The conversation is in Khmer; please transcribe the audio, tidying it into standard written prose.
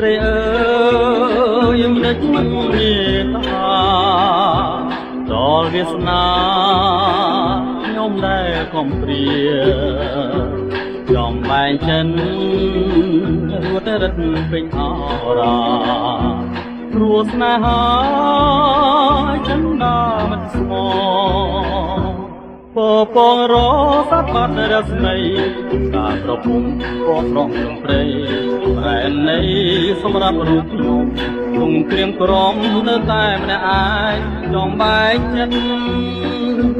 ត្រីអើយមិនដឹកមិនមេតាដល់វាសនាខ្ញុំដែលកំព្រាចំបែងចិនរួតរិតពេញអរាព្រោះស្នេហាចិនដាមិនស្មោពពងរសបាត់រស្មីការប្រពំពណ៌ស្រស់ក្នុងព្រៃប្រែនៃសម្រាប់រូបខ្ញុំគង់ក្រៀមក្រំនៅតែម្នាក់ឯងចំបែកចិត្ត